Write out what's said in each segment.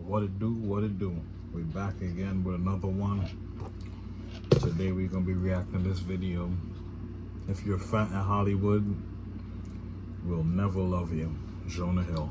What it do, what it do. We're back again with another one. Today we're gonna be reacting to this video. If you're fat in Hollywood, we'll never love you. Jonah Hill.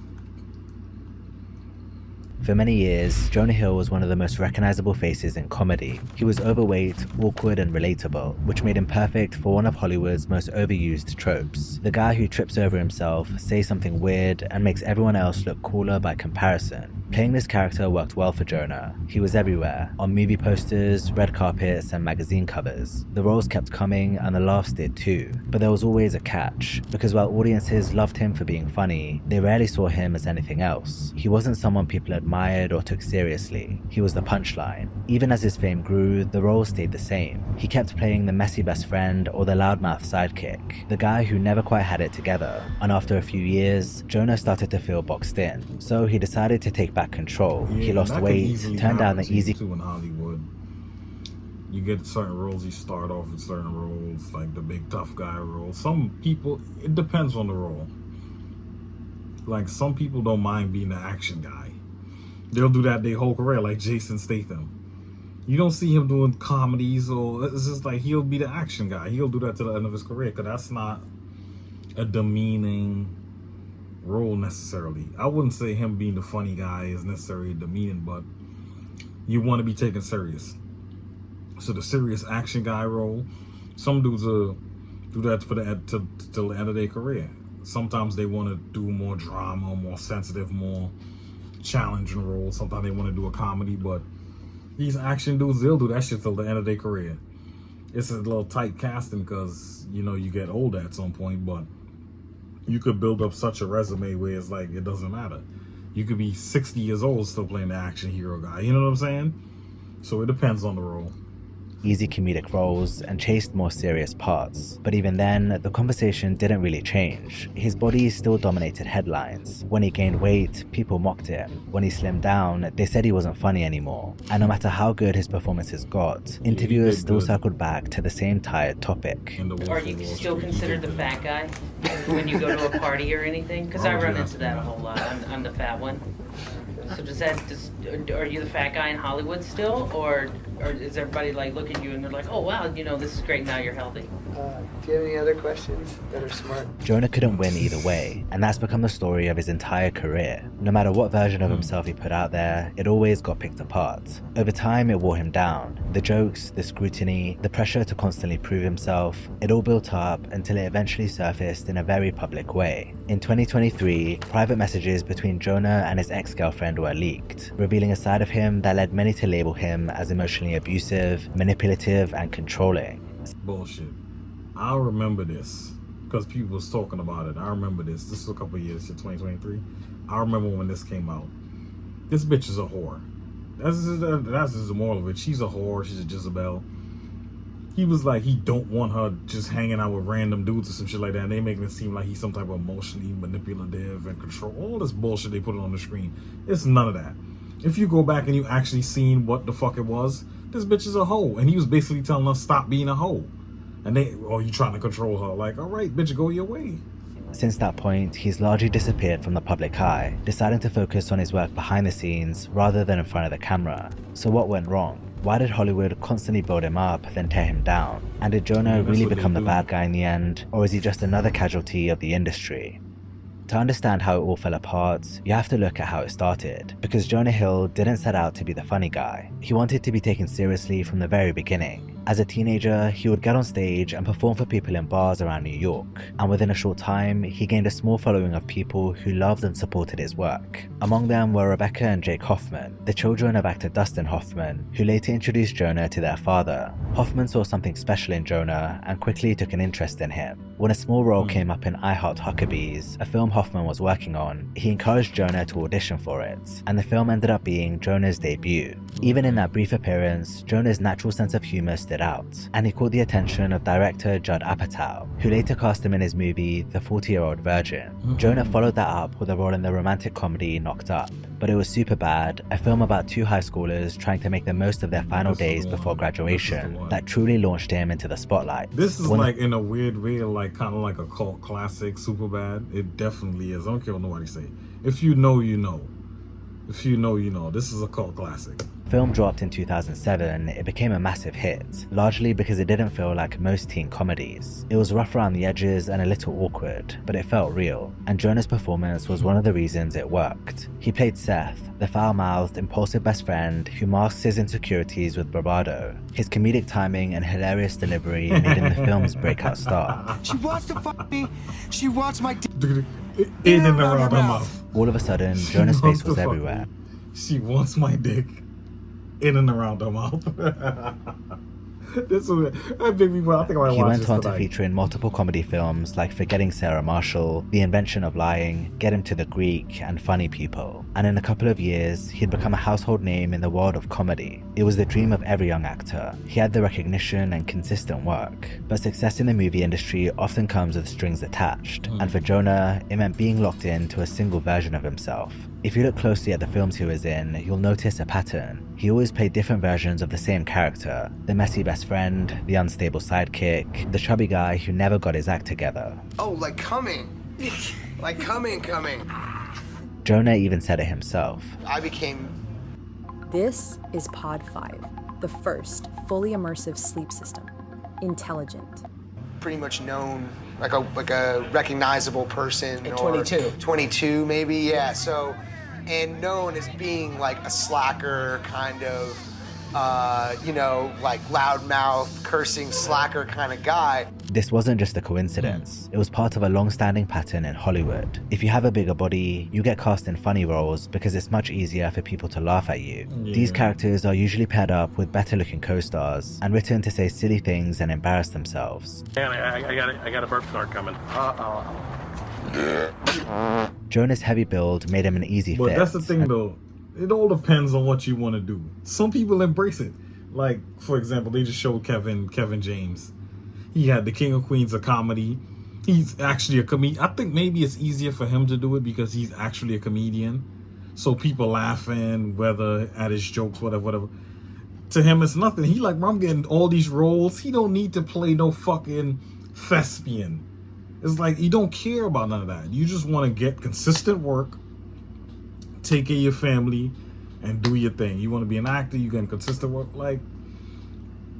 For many years, Jonah Hill was one of the most recognizable faces in comedy. He was overweight, awkward, and relatable, which made him perfect for one of Hollywood's most overused tropes. The guy who trips over himself, says something weird, and makes everyone else look cooler by comparison. Playing this character worked well for Jonah. He was everywhere, on movie posters, red carpets, and magazine covers. The roles kept coming, and the laughs did too. But there was always a catch, because while audiences loved him for being funny, they rarely saw him as anything else. He wasn't someone people admired or took seriously. He was the punchline. Even as his fame grew, the roles stayed the same. He kept playing the messy best friend or the loudmouth sidekick, the guy who never quite had it together. And after a few years, Jonah started to feel boxed in. So he decided to take back control. He lost weight, turned down the easy too in Hollywood. You get certain roles, you start off with certain roles, like the big tough guy role. Some people, it depends on the role. Like some people don't mind being the action guy. They'll do that their whole career, like Jason Statham. You don't see him doing comedies, or it's just like he'll be the action guy. He'll do that to the end of his career, because that's not a demeaning role necessarily. I wouldn't say him being the funny guy is necessarily demeaning, but you want to be taken serious. So the serious action guy role, some dudes do that for till the end of their career. Sometimes they want to do more drama, more sensitive, more challenging roles. Sometimes they want to do a comedy, but these action dudes, they'll do that shit till the end of their career. It's a little tight casting because, you know, you get older at some point, but you could build up such a resume where it's like, it doesn't matter. You could be 60 years old still playing the action hero guy. You know what I'm saying? So it depends on the role. easy comedic roles and chased more serious parts. But even then, the conversation didn't really change. His body still dominated headlines. When he gained weight, people mocked him. When he slimmed down, they said he wasn't funny anymore. And no matter how good his performances got, interviewers still circled back to the same tired topic. Are you still considered the fat guy when you go to a party or anything? Because I run into that a whole lot. I'm the fat one. So are you the fat guy in Hollywood still, or is everybody like look at you and they're like, oh wow, you know, this is great, now you're healthy? Do you have any other questions that are smart? Jonah couldn't win either way, and that's become the story of his entire career. No matter what version of himself he put out there, it always got picked apart. Over time, it wore him down. The jokes, the scrutiny, the pressure to constantly prove himself, it all built up until it eventually surfaced in a very public way. In 2023, private messages between Jonah and his ex-girlfriend were leaked, revealing a side of him that led many to label him as emotionally abusive, manipulative, and controlling. Bullshit. I remember this because people was talking about it. I remember this. This was a couple of years, 2023. I remember when this came out. This bitch is a whore. That's just the moral of it. She's a whore. She's a Jezebel. He was like, he don't want her just hanging out with random dudes or some shit like that. And they making it seem like he's some type of emotionally manipulative and control. All this bullshit they put on the screen. It's none of that. If you go back and you actually seen what the fuck it was, this bitch is a hoe. And he was basically telling her, stop being a hoe. And you trying to control her. Like, all right, bitch, go your way. Since that point, he's largely disappeared from the public eye, deciding to focus on his work behind the scenes rather than in front of the camera. So what went wrong? Why did Hollywood constantly build him up, then tear him down? And did Jonah really become the bad guy in the end, or is he just another casualty of the industry? To understand how it all fell apart, you have to look at how it started, because Jonah Hill didn't set out to be the funny guy. He wanted to be taken seriously from the very beginning. As a teenager, he would get on stage and perform for people in bars around New York, and within a short time, he gained a small following of people who loved and supported his work. Among them were Rebecca and Jake Hoffman, the children of actor Dustin Hoffman, who later introduced Jonah to their father. Hoffman saw something special in Jonah and quickly took an interest in him. When a small role came up in I Heart Huckabees, a film Hoffman was working on, he encouraged Jonah to audition for it, and the film ended up being Jonah's debut. Even in that brief appearance, Jonah's natural sense of humor stood out, and he caught the attention of director Judd Apatow, who later cast him in his movie The 40-Year-Old Virgin. Jonah followed that up with a role in the romantic comedy Knocked Up, but it was Superbad, a film about two high schoolers trying to make the most of their final days before graduation, that truly launched him into the spotlight. This is like, in a weird way, like kind of like a cult classic, Superbad. It definitely is. I don't care what nobody say. If you know, you know. If you know, you know. This is a cult classic. Film dropped in 2007, it became a massive hit, largely because it didn't feel like most teen comedies. It was rough around the edges and a little awkward, but it felt real, and Jonah's performance was one of the reasons it worked. He played Seth, the foul-mouthed, impulsive best friend who masks his insecurities with bravado. His comedic timing and hilarious delivery made him the film's breakout star. She wants to fuck me. She wants my dick In and around her mouth. All of a sudden, Jonah's face was everywhere. She wants my dick in and around her mouth. This was, I think I might He watch went this on to tonight. feature in multiple comedy films like Forgetting Sarah Marshall, The Invention of Lying, Get Him to the Greek, and Funny People. And in a couple of years, he'd become a household name in the world of comedy. It was the dream of every young actor. He had the recognition and consistent work. But success in the movie industry often comes with strings attached. And for Jonah, it meant being locked into a single version of himself. If you look closely at the films he was in, you'll notice a pattern. He always played different versions of the same character. The messy best friend, the unstable sidekick, the chubby guy who never got his act together. Oh, like coming. Like coming. Jonah even said it himself. I became This is Pod 5, the first fully immersive sleep system. Intelligent. pretty much known, like a recognizable person. At or 22. 22 maybe, yeah. So, and known as being like a slacker kind of, you know, like loudmouth, cursing slacker kind of guy. This wasn't just a coincidence. It was part of a long-standing pattern in Hollywood. If you have a bigger body, you get cast in funny roles because it's much easier for people to laugh at you. Yeah. These characters are usually paired up with better-looking co-stars and written to say silly things and embarrass themselves. Man, I got a burp snort coming. Jonah's heavy build made him an easy But fit. that's the thing, though. It all depends on what you want to do. Some people embrace it. Like, for example, they just showed Kevin James. He had The King of Queens, a comedy. He's actually a comedian. I think maybe it's easier for him to do it because he's actually a comedian. So people laughing, whether at his jokes, whatever. To him, it's nothing. He like, I'm getting all these roles. He don't need to play no fucking thespian. It's like, you don't care about none of that. You just want to get consistent work, take care of your family, and do your thing. You want to be an actor, you get consistent work. Like,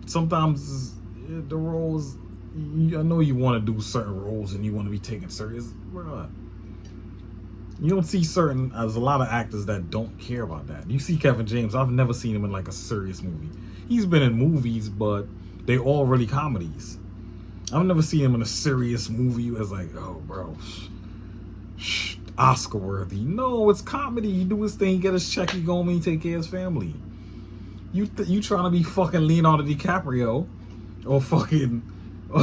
sometimes the roles, I know you want to do certain roles and you want to be taken serious. Bro, you don't see there's a lot of actors that don't care about that. You see Kevin James, I've never seen him in like a serious movie. He's been in movies, but they all really comedies. I've never seen him in a serious movie that's like, oh, bro, Oscar worthy. No, it's comedy. He do his thing, he get his check, he go home, and he take care of his family. You trying to be fucking Leonardo DiCaprio or fucking or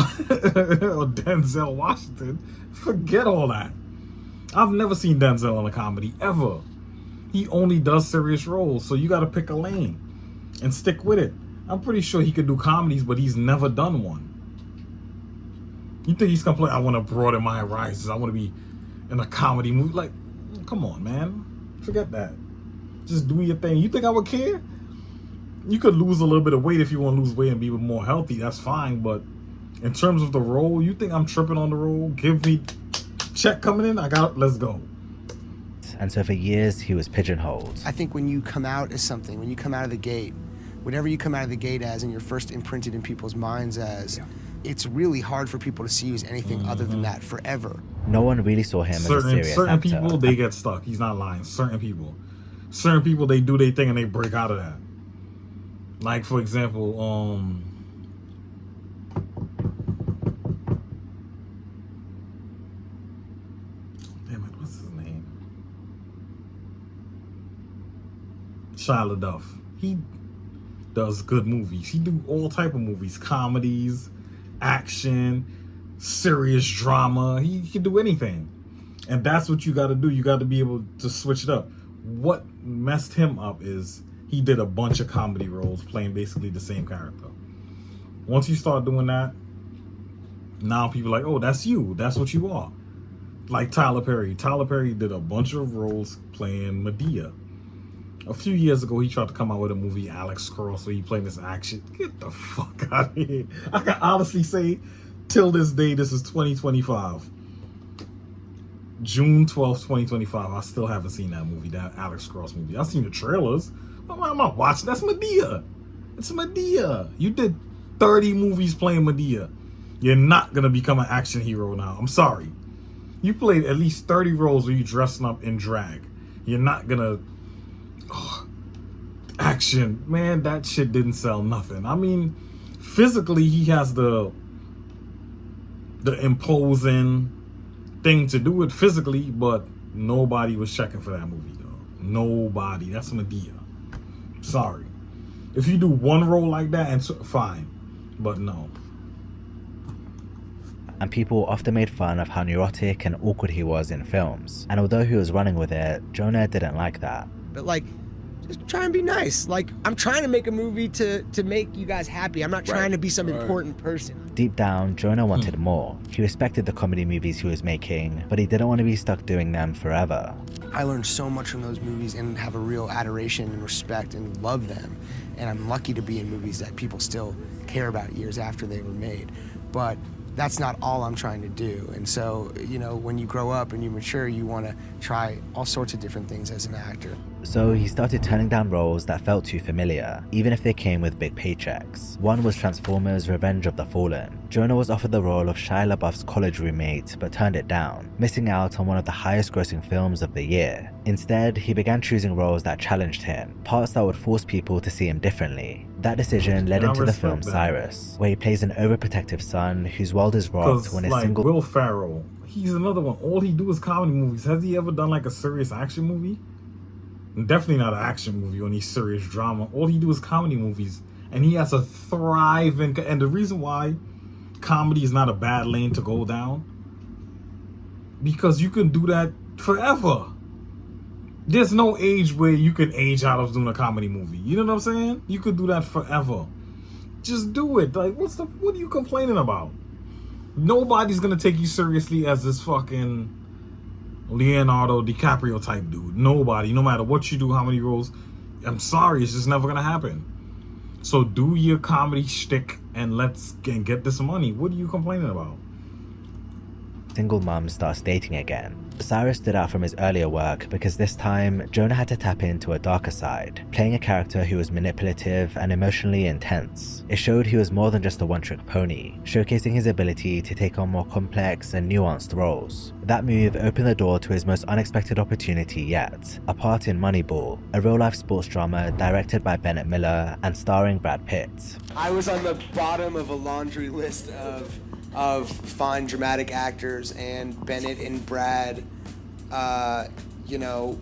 Denzel Washington? Forget all that. I've never seen Denzel in a comedy ever. He only does serious roles, so you got to pick a lane and stick with it. I'm pretty sure he could do comedies, but he's never done one. You think he's gonna play, I want to broaden my horizons, I want to be in a comedy movie? Like, come on, man. Forget that. Just do your thing. You think I would care? You could lose a little bit of weight if you want to lose weight and be more healthy. That's fine. But in terms of the role, you think I'm tripping on the role? Give me check coming in. Let's go. And so for years, he was pigeonholed. I think when you come out as something, when you come out of the gate, whatever you come out of the gate as and you're first imprinted in people's minds as, it's really hard for people to see you as anything other than that forever. No one really saw him as a serious certain actor. people, they get stuck. He's not lying. Certain people, they do their thing and they break out of that. Like, for example, damn it, what's his name? Shia LaBeouf. He does good movies. He do all type of movies, comedies, action, serious drama. He can do anything. And that's what you got to do. You got to be able to switch it up. What messed him up is he did a bunch of comedy roles playing basically the same character. Once you start doing that, now people are like, oh, that's you. That's what you are. Like Tyler Perry. Tyler Perry did a bunch of roles playing Medea. A few years ago, he tried to come out with a movie, Alex Cross, where he played this action. Get the fuck out of here. I can honestly say, till this day, this is 2025. June 12th, 2025. I still haven't seen that movie, that Alex Cross movie. I've seen the trailers. I'm not watching. That's Medea. It's Medea. You did 30 movies playing Medea. You're not going to become an action hero now. I'm sorry. You played at least 30 roles where you dressing up in drag. You're not going to... action. Man, that shit didn't sell nothing. I mean, physically, he has the imposing thing to do it physically, but nobody was checking for that movie, though. Nobody. That's Medea. Sorry. If you do one role like that, and fine, but no. And people often made fun of how neurotic and awkward he was in films. And although he was running with it, Jonah didn't like that. But like, just try and be nice. Like, I'm trying to make a movie to make you guys happy. I'm not trying to be some important person. Deep down, Jonah wanted more. He respected the comedy movies he was making, but he didn't want to be stuck doing them forever. I learned so much from those movies and have a real adoration and respect and love them. And I'm lucky to be in movies that people still care about years after they were made. But that's not all I'm trying to do. And so, you know, when you grow up and you mature, you want to try all sorts of different things as an actor. So he started turning down roles that felt too familiar, even if they came with big paychecks. One was Transformers: Revenge of the Fallen. Jonah was offered the role of Shia LaBeouf's college roommate, but turned it down, missing out on one of the highest grossing films of the year. Instead, he began choosing roles that challenged him, parts that would force people to see him differently. That decision led him to the film Cyrus, where he plays an overprotective son whose world is rocked when a like single... Will Ferrell, he's another one. All he do is comedy movies. Has he ever done like a serious action movie? Definitely not an action movie or any serious drama. All he do is comedy movies. And he has a thriving... And the reason why comedy is not a bad lane to go down, because you can do that forever. There's no age where you can age out of doing a comedy movie. You know what I'm saying? You could do that forever. Just do it. Like, what are you complaining about? Nobody's gonna take you seriously as this fucking Leonardo DiCaprio type dude. Nobody. No matter what you do, how many roles. I'm sorry, it's just never gonna happen. So do your comedy shtick and let's get this money. What are you complaining about? Single mom starts dating again. Cyrus stood out from his earlier work because this time, Jonah had to tap into a darker side, playing a character who was manipulative and emotionally intense. It showed he was more than just a one-trick pony, showcasing his ability to take on more complex and nuanced roles. That move opened the door to his most unexpected opportunity yet, a part in Moneyball, a real-life sports drama directed by Bennett Miller and starring Brad Pitt. I was on the bottom of a laundry list of fine dramatic actors, and Bennett and Brad, you know,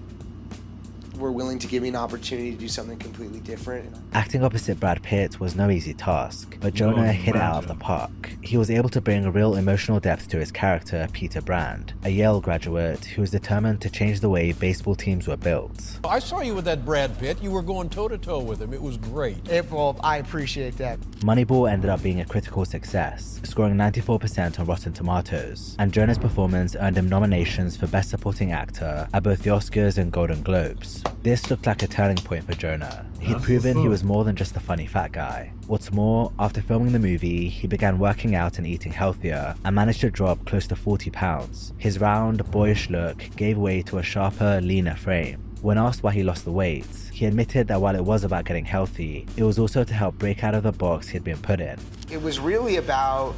were willing to give me an opportunity to do something completely different. Acting opposite Brad Pitt was no easy task, but Jonah hit it out of the park. He was able to bring a real emotional depth to his character, Peter Brand, a Yale graduate who was determined to change the way baseball teams were built. I saw you with that Brad Pitt. You were going toe-to-toe with him. It was great. Well, I appreciate that. Moneyball ended up being a critical success, scoring 94% on Rotten Tomatoes, and Jonah's performance earned him nominations for Best Supporting Actor at both the Oscars and Golden Globes. This looked like a turning point for Jonah. He'd proven he was more than just a funny fat guy. What's more, after filming the movie, he began working out and eating healthier and managed to drop close to 40 pounds. His round, boyish look gave way to a sharper, leaner frame. When asked why he lost the weight, he admitted that while it was about getting healthy, it was also to help break out of the box he'd been put in. It was really about,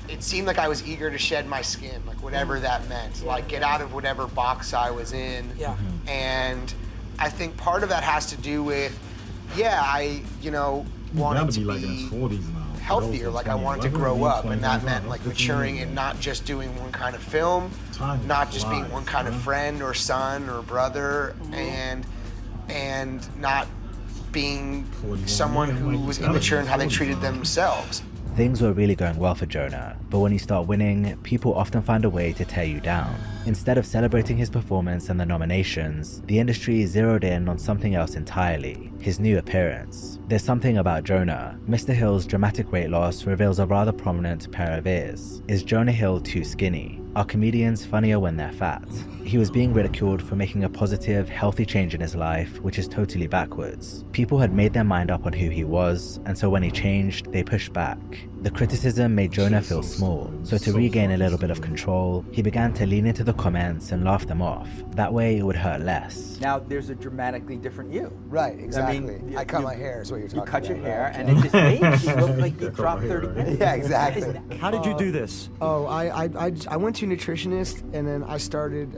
it seemed like I was eager to shed my skin, like whatever that meant, like get out of whatever box I was in. Yeah. And I think part of that has to do with, I, wanted to be healthier, like I wanted to grow up, and that meant like maturing and not just doing one kind of film, not just being one kind of friend or son or brother, and not being someone who was immature in how they treated themselves. Things were really going well for Jonah, but when you start winning, people often find a way to tear you down. Instead of celebrating his performance and the nominations, the industry zeroed in on something else entirely, his new appearance. There's something about Jonah. Mr. Hill's dramatic weight loss reveals a rather prominent pair of ears. Is Jonah Hill too skinny? Are comedians funnier when they're fat? He was being ridiculed for making a positive, healthy change in his life, which is totally backwards. People had made their mind up on who he was, and so when he changed, they pushed back. The criticism made Jonah feel small, so to regain a little bit of control, he began to lean into the comments and laugh them off. That way it would hurt less. Now there's a dramatically different you. Right, exactly. I mean, I cut my hair is what you're talking about. You cut your hair, and it just makes you look like you dropped 30 pounds. Yeah, exactly. How did you do this? Oh, I went to a nutritionist, and then I started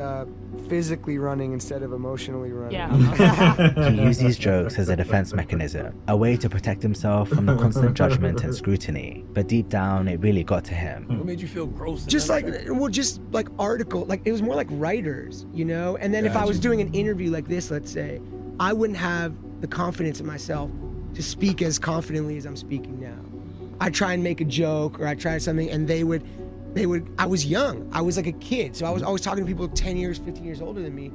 physically running instead of emotionally running. He used these jokes as a defense mechanism, a way to protect himself from the constant judgment and scrutiny. But deep down, it really got to him. What made you feel gross? Just like article, like it was more like writers, you know? And then if I was doing an interview like this, let's say, I wouldn't have the confidence in myself to speak as confidently as I'm speaking now. I'd try and make a joke or I'd try something and they would, I was young. I was like a kid. So I was always talking to people 10 years, 15 years older than me.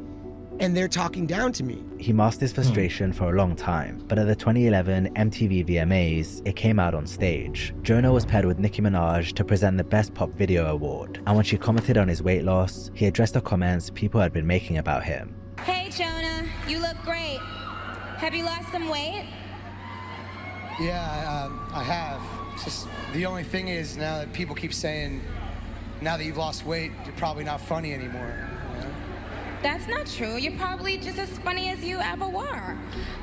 And they're talking down to me. He masked his frustration for a long time, but at the 2011 MTV VMAs, it came out on stage. Jonah was paired with Nicki Minaj to present the Best Pop Video Award, and when she commented on his weight loss, he addressed the comments people had been making about him. Hey Jonah, you look great. Have you lost some weight? Yeah, I have. It's just the only thing is now that people keep saying, now that you've lost weight, you're probably not funny anymore. That's not true. You're probably just as funny as you ever were.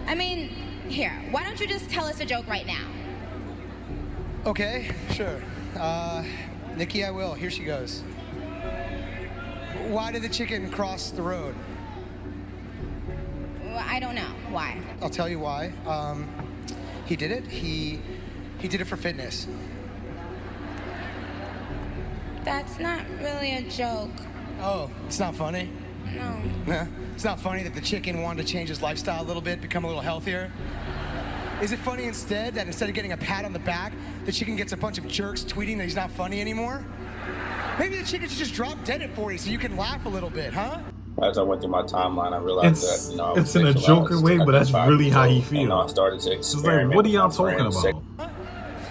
I mean, here, why don't you just tell us a joke right now? Okay, sure. Nikki, I will. Here she goes. Why did the chicken cross the road? Well, I don't know. Why? I'll tell you why. He did it. He did it for fitness. That's not really a joke. Oh, it's not funny? No. Yeah. It's not funny that the chicken wanted to change his lifestyle a little bit, become a little healthier? Is it funny instead that instead of getting a pat on the back, the chicken gets a bunch of jerks tweeting that he's not funny anymore? Maybe the chicken should just drop dead at 40 so you can laugh a little bit, huh? As I went through my timeline, I realized that, I was it's in a joker way, but that's really how he feels. I started to experiment. Like, what are y'all talking about?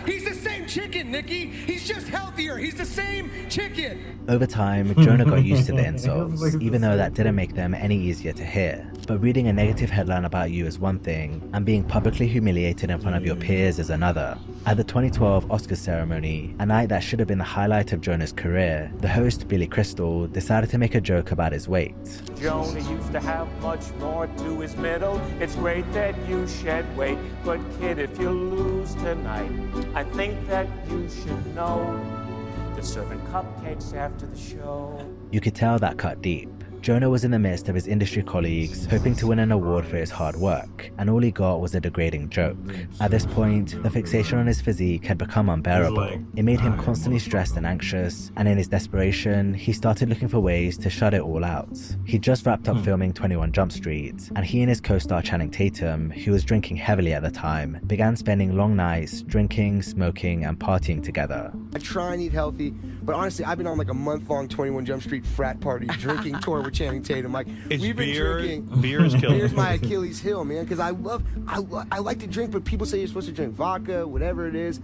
He's the same chicken, Nikki. He's just healthier. He's the same chicken. Over time, Jonah got used to the insults, even though that didn't make them any easier to hear. But reading a negative headline about you is one thing, and being publicly humiliated in front of your peers is another. At the 2012 Oscars ceremony, a night that should have been the highlight of Jonah's career, the host, Billy Crystal, decided to make a joke about his weight. Jonah used to have much more to his middle. It's great that you shed weight, but kid, if you lose tonight, I think that you should know they're serving cupcakes after the show. You could tell that cut deep. Jonah was in the midst of his industry colleagues hoping to win an award for his hard work, and all he got was a degrading joke. At this point, the fixation on his physique had become unbearable. It made him constantly stressed and anxious, and in his desperation, he started looking for ways to shut it all out. He just wrapped up filming 21 Jump Street, and he and his co-star Channing Tatum, who was drinking heavily at the time, began spending long nights drinking, smoking, and partying together. I try and eat healthy, but honestly, I've been on like a month-long 21 Jump Street frat party drinking tour with Channing Tatum. Like, we've been drinking. Beer is killing. Beer's my Achilles heel, man, because I like to drink, but people say you're supposed to drink vodka, whatever it is.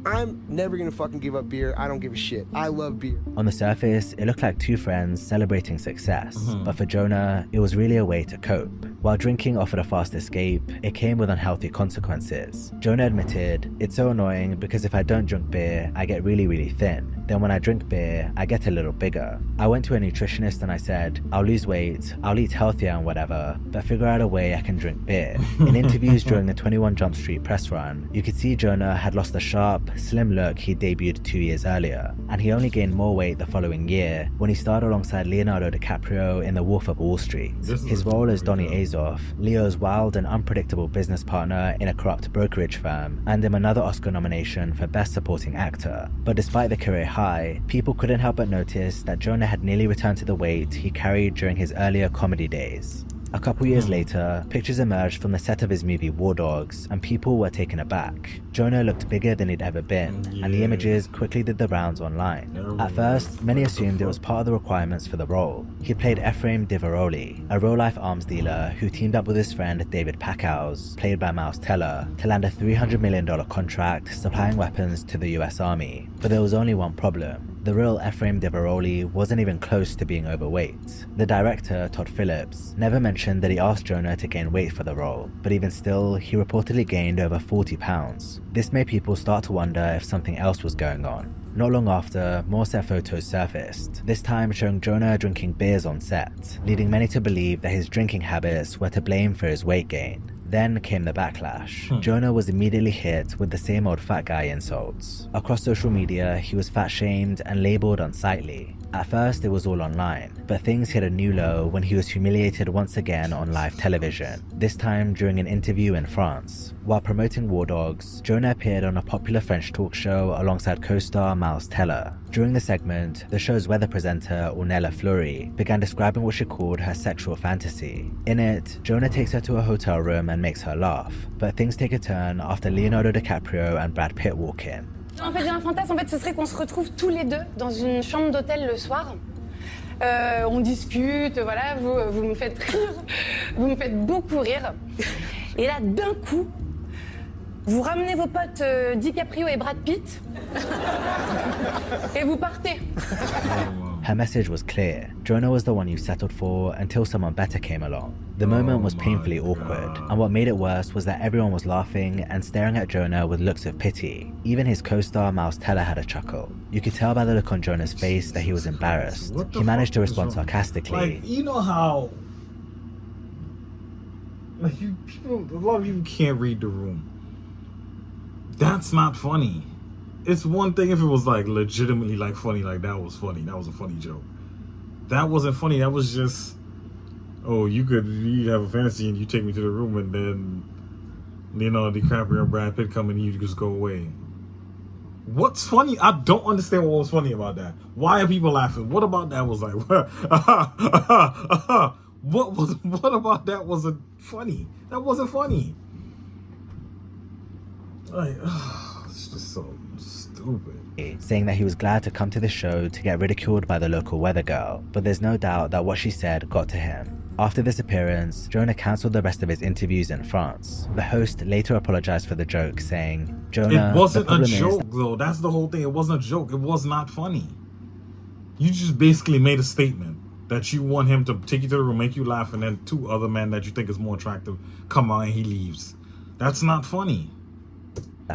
I'm never gonna fucking give up beer. I don't give a shit. I love beer. On the surface, it looked like two friends celebrating success, but for Jonah, it was really a way to cope. While drinking offered a fast escape, it came with unhealthy consequences. Jonah admitted, "It's so annoying because if I don't drink beer, I get really, really thin. Then when I drink beer, I get a little bigger. I went to a nutritionist and I said, I'll lose weight, I'll eat healthier and whatever, but figure out a way I can drink beer." In interviews during the 21 Jump Street press run, you could see Jonah had lost the sharp, slim look he debuted 2 years earlier, and he only gained more weight the following year when he starred alongside Leonardo DiCaprio in The Wolf of Wall Street. His role as Donny Azoff, Leo's wild and unpredictable business partner in a corrupt brokerage firm, earned him another Oscar nomination for Best Supporting Actor. But despite the career high, people couldn't help but notice that Jonah had nearly returned to the weight he carried during his earlier comedy days. A couple years later, pictures emerged from the set of his movie War Dogs, and people were taken aback. Jonah looked bigger than he'd ever been, and the images quickly did the rounds online. At first, many assumed it was part of the requirements for the role. He played Ephraim Diveroli, a real-life arms dealer who teamed up with his friend David Packouz, played by Miles Teller, to land a $300 million contract supplying weapons to the US Army. But there was only one problem. The real Ephraim Diveroli wasn't even close to being overweight. The director, Todd Phillips, never mentioned that he asked Jonah to gain weight for the role, but even still, he reportedly gained over 40 pounds. This made people start to wonder if something else was going on. Not long after, more set photos surfaced, this time showing Jonah drinking beers on set, leading many to believe that his drinking habits were to blame for his weight gain. Then came the backlash. Jonah was immediately hit with the same old fat guy insults. Across social media, he was fat shamed and labelled unsightly. At first, it was all online, but things hit a new low when he was humiliated once again on live television, this time during an interview in France. While promoting War Dogs, Jonah appeared on a popular French talk show alongside co-star Miles Teller. During the segment, the show's weather presenter, Ornella Fleury, began describing what she called her sexual fantasy. In it, Jonah takes her to a hotel room and makes her laugh, but things take a turn after Leonardo DiCaprio and Brad Pitt walk in. En fait, j'ai un fantasme, en fait, ce serait qu'on se retrouve tous les deux dans une chambre d'hôtel le soir. On discute, voilà, vous me faites rire, vous me faites beaucoup rire. Et là, d'un coup, vous ramenez vos potes DiCaprio et Brad Pitt et vous partez. Her message was clear. Jonah was the one you settled for until someone better came along. The moment was painfully awkward, and what made it worse was that everyone was laughing and staring at Jonah with looks of pity. Even his co-star Miles Teller had a chuckle. You could tell by the look on Jonah's face that he was embarrassed. He managed to respond sarcastically. Like, you know how like a lot of people can't read the room. That's not funny. It's one thing if it was like legitimately like funny, like that was funny. That was a funny joke. That wasn't funny. That was just, oh, you have a fantasy and you take me to the room and then Leonardo DiCaprio and Brad Pitt come and you just go away. What's funny? I don't understand what was funny about that. Why are people laughing? What about that was like, what about that wasn't funny? That wasn't funny. Like, it's just so stupid. Saying that he was glad to come to the show to get ridiculed by the local weather girl, but there's no doubt that what she said got to him. After this appearance, Jonah cancelled the rest of his interviews in France. The host later apologized for the joke, saying, Jonah, it wasn't a joke though. That's the whole thing. It wasn't a joke. It was not funny. You just basically made a statement that you want him to take you to the room, make you laugh, and then two other men that you think is more attractive come out and he leaves. That's not funny.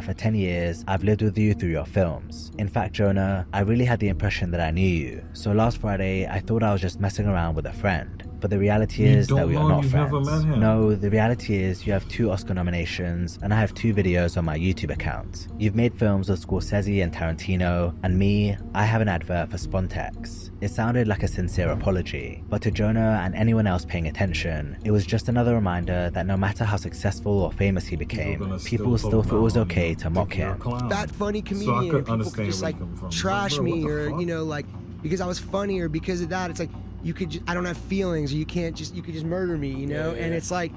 For 10 years, I've lived with you through your films. In fact, Jonah, I really had the impression that I knew you. So last Friday, I thought I was just messing around with a friend. But the reality is that we are not friends. Never met him. No, the reality is you have 2 Oscar nominations and I have 2 videos on my YouTube account. You've made films with Scorsese and Tarantino, and me, I have an advert for Spontex. It sounded like a sincere apology, but to Jonah and anyone else paying attention, it was just another reminder that no matter how successful or famous he became, people still thought it was okay to mock him. Fat funny comedian, so or people could just like trash me, or you know, like because I was funny or because of that. It's like you could just, I don't have feelings, or you could just murder me, you know. And it's like,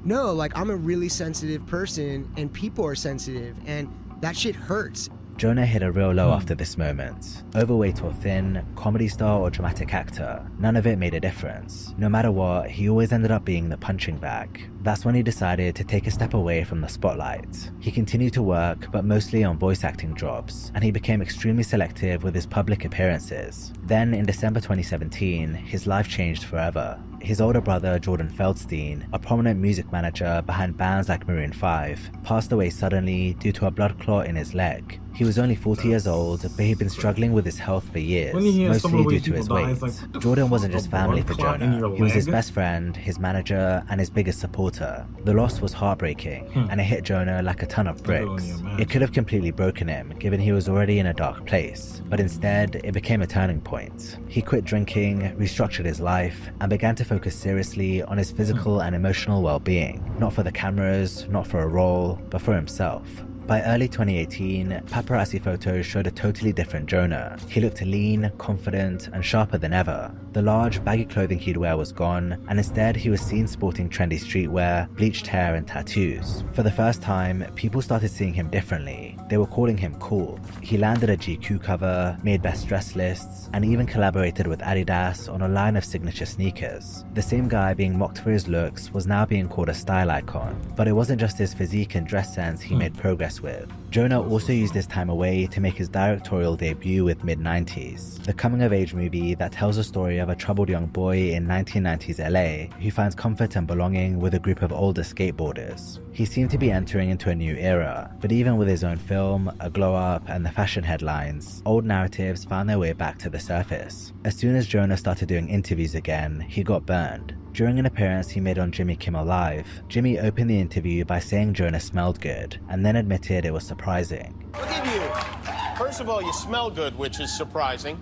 no, like I'm a really sensitive person, and people are sensitive, and that shit hurts. Jonah hit a real low after this moment. Overweight or thin, comedy star or dramatic actor, none of it made a difference. No matter what, he always ended up being the punching bag. That's when he decided to take a step away from the spotlight. He continued to work, but mostly on voice acting jobs, and he became extremely selective with his public appearances. Then in December 2017, his life changed forever. His older brother, Jordan Feldstein, a prominent music manager behind bands like Maroon 5, passed away suddenly due to a blood clot in his leg. He was only 40 years old, but he'd been struggling with his health for years, mostly due to his weight. Jordan wasn't just family for Jonah, he was his best friend, his manager, and his biggest supporter. The loss was heartbreaking, and it hit Jonah like a ton of bricks. It could have completely broken him, given he was already in a dark place, but instead, it became a turning point. He quit drinking, restructured his life, and began to focus seriously on his physical and emotional well-being, not for the cameras, not for a role, but for himself. By early 2018, paparazzi photos showed a totally different Jonah. He looked lean, confident, and sharper than ever. The large, baggy clothing he'd wear was gone, and instead he was seen sporting trendy streetwear, bleached hair, and tattoos. For the first time, people started seeing him differently. They were calling him cool. He landed a GQ cover, made best dress lists, and even collaborated with Adidas on a line of signature sneakers. The same guy being mocked for his looks was now being called a style icon. But it wasn't just his physique and dress sense he made progress with. Jonah also used his time away to make his directorial debut with Mid-90s, the coming-of-age movie that tells the story of a troubled young boy in 1990s LA who finds comfort and belonging with a group of older skateboarders. He seemed to be entering into a new era, but even with his own film, a glow-up, and the fashion headlines, old narratives found their way back to the surface. As soon as Jonah started doing interviews again, he got burned. During an appearance he made on Jimmy Kimmel Live, Jimmy opened the interview by saying Jonah smelled good, and then admitted it was surprising. Look at you. First of all, you smell good, which is surprising.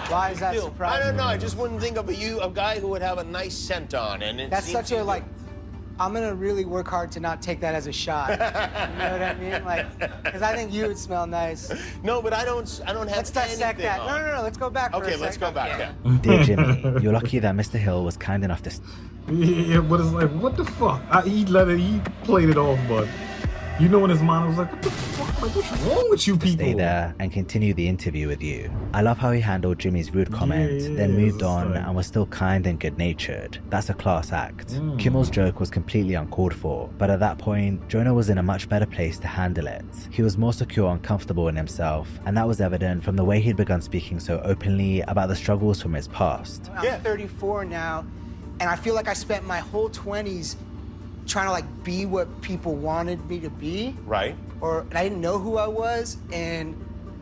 Why is that surprising? I don't know. I just wouldn't think of a guy who would have a nice scent on. And that's such a, like, I'm gonna really work hard to not take that as a shot. You know what I mean? Like, because I think you would smell nice. No, but I don't have Let's dissect that. on. No. Let's go back for a Okay, second. let's go back, yeah. Dear Jimmy, you're lucky that Mr. Hill was kind enough to... Yeah, but it's like, what the fuck? He played it off, but you know, in his mind, I was like, what the fuck? Like, what's wrong with you people? Stay there and continue the interview with you. I love how he handled Jimmy's rude comment, then moved on and was still kind and good-natured. That's a class act. Kimmel's joke was completely uncalled for, but at that point, Jonah was in a much better place to handle it. He was more secure and comfortable in himself, and that was evident from the way he'd begun speaking so openly about the struggles from his past. I'm 34 now, and I feel like I spent my whole 20s trying to like be what people wanted me to be. Right. And I didn't know who I was, and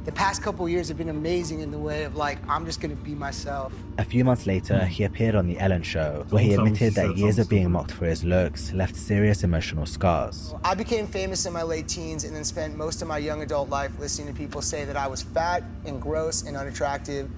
the past couple years have been amazing in the way of like, I'm just gonna be myself. A few months later, he appeared on The Ellen Show, where he admitted that years of being mocked for his looks left serious emotional scars. I became famous in my late teens and then spent most of my young adult life listening to people say that I was fat and gross and unattractive.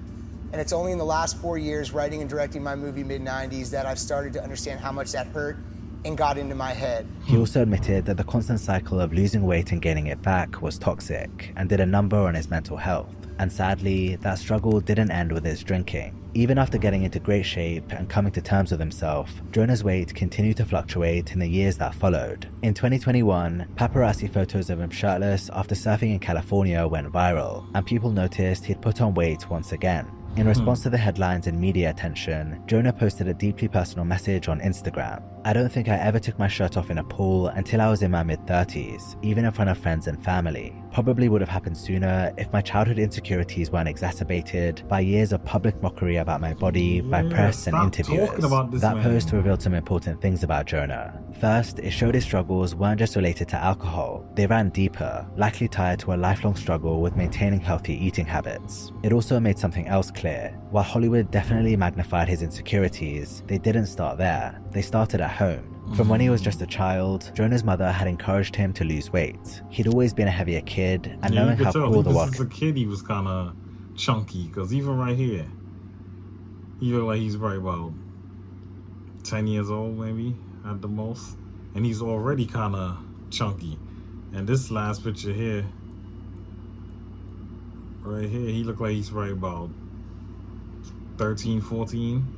And it's only in the last 4 years writing and directing my movie Mid-90s that I've started to understand how much that hurt and got into my head. He also admitted that the constant cycle of losing weight and gaining it back was toxic and did a number on his mental health. And sadly, that struggle didn't end with his drinking. Even after getting into great shape and coming to terms with himself, Jonah's weight continued to fluctuate in the years that followed. In 2021, paparazzi photos of him shirtless after surfing in California went viral, and people noticed he'd put on weight once again. In response to the headlines and media attention, Jonah posted a deeply personal message on Instagram. I don't think I ever took my shirt off in a pool until I was in my mid-30s, even in front of friends and family. Probably would have happened sooner if my childhood insecurities weren't exacerbated by years of public mockery about my body by press and interviewers. That post revealed some important things about Jonah. First, it showed his struggles weren't just related to alcohol. They ran deeper, likely tied to a lifelong struggle with maintaining healthy eating habits. It also made something else clear. While Hollywood definitely magnified his insecurities, they didn't start there. They started at home. From when he was just a child, Jonah's mother had encouraged him to lose weight. He'd always been a heavier kid, and knowing how cruel the world... As a kid, he was kind of chunky, because even right here, he looked like he's probably about 10 years old, maybe, at the most. And he's already kind of chunky. And this last picture here, right here, he looked like he's probably about 13, 14.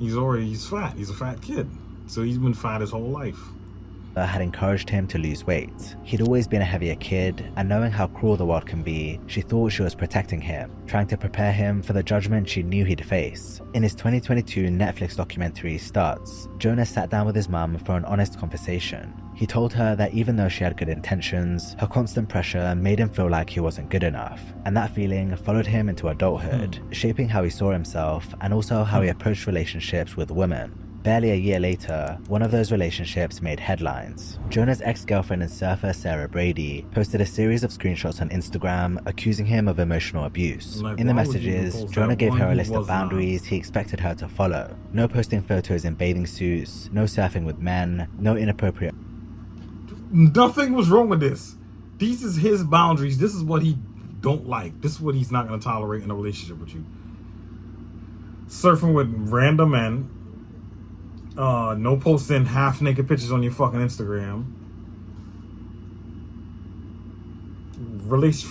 He's fat. He's a fat kid. So he's been fat his whole life. Had encouraged him to lose weight. He'd always been a heavier kid, and knowing how cruel the world can be, she thought she was protecting him, trying to prepare him for the judgment she knew he'd face. In his 2022 Netflix documentary Starts, Jonah sat down with his mum for an honest conversation. He told her that even though she had good intentions, her constant pressure made him feel like he wasn't good enough, and that feeling followed him into adulthood, shaping how he saw himself and also how he approached relationships with women. Barely a year later, one of those relationships made headlines. Jonah's ex-girlfriend and surfer Sarah Brady posted a series of screenshots on Instagram accusing him of emotional abuse. In the messages, Jonah gave her a list of boundaries he expected her to follow. No posting photos in bathing suits, no surfing with men, no inappropriate... Nothing was wrong with this. These is his boundaries. This is what he don't like. This is what he's not going to tolerate in a relationship with you. Surfing with random men. No posting half naked pictures on your fucking Instagram.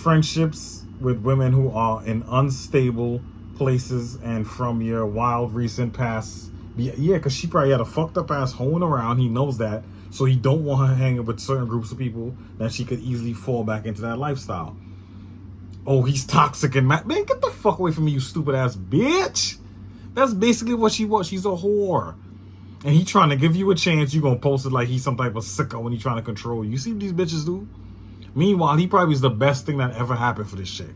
Friendships with women who are in unstable places and from your wild recent past. Yeah, because she probably had a fucked up ass hoeing around. He knows that. So he don't want her hanging with certain groups of people that she could easily fall back into that lifestyle. Oh, he's toxic and mad. Man, get the fuck away from me, you stupid ass bitch. That's basically what she was. She's a whore. And he trying to give you a chance. You gonna post it like he's some type of sicko when he trying to control you. You see what these bitches do? Meanwhile, he probably is the best thing that ever happened for this chick.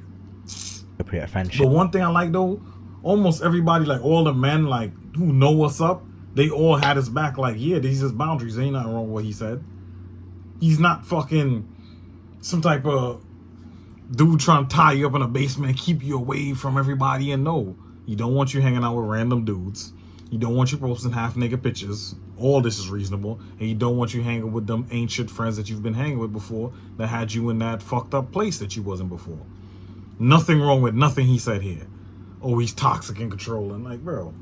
Appropriate friendship. But one thing I like though, almost everybody, like all the men like who know what's up, they all had his back. Like, yeah, these is boundaries. Ain't nothing wrong with what he said. He's not fucking some type of dude trying to tie you up in a basement and keep you away from everybody. And no, he don't want you hanging out with random dudes. He don't want you posting half-naked pictures. All this is reasonable. And he don't want you hanging with them ancient friends that you've been hanging with before that had you in that fucked up place that you wasn't before. Nothing wrong with nothing he said here. Oh, he's toxic and controlling. Like, bro.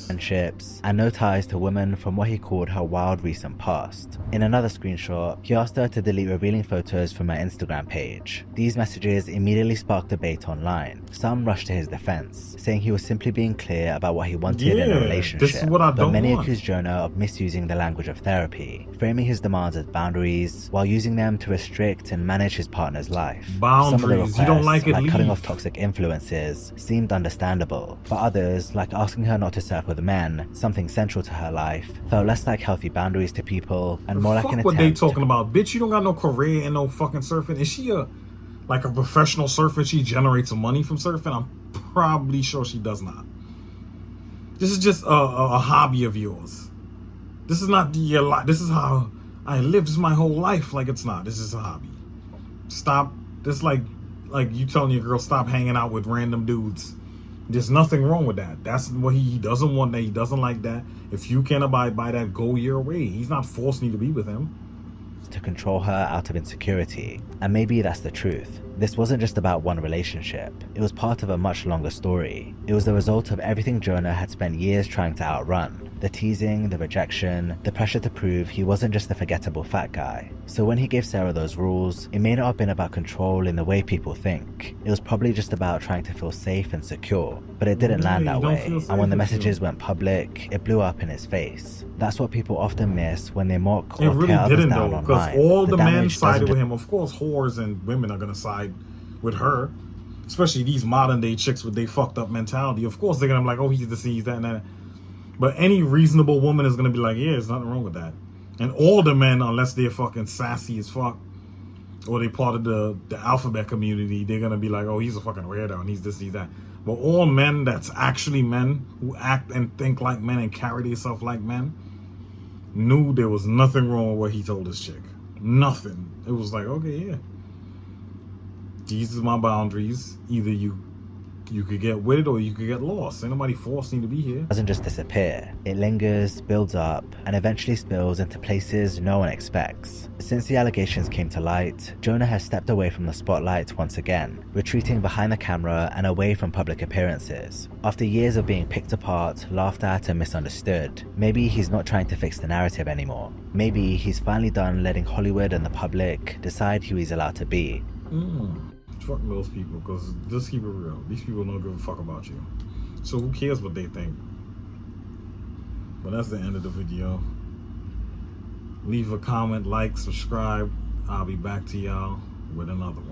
Friendships, and no ties to women from what he called her wild recent past. In another screenshot, he asked her to delete revealing photos from her Instagram page. These messages immediately sparked debate online. Some rushed to his defense, saying he was simply being clear about what he wanted in a relationship. This is what I but don't many want. accused Jonah of misusing the language of therapy, framing his demands as boundaries while using them to restrict and manage his partner's life. Boundaries. Some of the requests, You don't like it, cutting leave. off toxic influences, seemed understandable, but others, like asking her not to surf with men, something central to her life, felt less like healthy boundaries to people and more like an Fuck attempt. what they talking about, bitch. You don't got no career in no fucking surfing. Is she a professional surfer? She generates money from surfing? I'm probably sure she does not. This is just a hobby of yours. This is not your life. This is how I live. This is my whole life. Like, it's not. This is a hobby. Stop. This is like you telling your girl stop hanging out with random dudes. There's nothing wrong with that. That's what he doesn't want. That he doesn't like that. If you can't abide by that, go your way. He's not forcing you to be with him. To control her out of insecurity. And maybe that's the truth. This wasn't just about one relationship. It was part of a much longer story. It was the result of everything Jonah had spent years trying to outrun. The teasing, the rejection, the pressure to prove he wasn't just the forgettable fat guy. So when he gave Sarah those rules, it may not have been about control in the way people think. It was probably just about trying to feel safe and secure. But it didn't land that way. And when the messages went public, it blew up in his face. That's what people often miss when they mock It or really tear others didn't down though, online. because all the men damage sided doesn't with him. Of course, whores and women are gonna side with her, especially these modern day chicks with their fucked up mentality. Of course, they're gonna be like, oh, he's this, he's that, and that. But any reasonable woman is gonna be like, yeah, there's nothing wrong with that. And all the men, unless they're fucking sassy as fuck, or they part of the alphabet community, they're gonna be like, oh, he's a fucking weirdo and he's this, he's that. But all men that's actually men who act and think like men and carry themselves like men knew there was nothing wrong with what he told this chick. Nothing. It was like, okay, yeah. These are my boundaries. Either you could get with it or you could get lost. Ain't nobody forcing you to be here. Doesn't just disappear. It lingers, builds up, and eventually spills into places no one expects. Since the allegations came to light, Jonah has stepped away from the spotlight once again, retreating behind the camera and away from public appearances. After years of being picked apart, laughed at, and misunderstood, maybe he's not trying to fix the narrative anymore. Maybe he's finally done letting Hollywood and the public decide who he's allowed to be. Fuck those people, because just keep it real. These people don't give a fuck about you. So who cares what they think? But that's the end of the video. Leave a comment, like, subscribe. I'll be back to y'all with another one.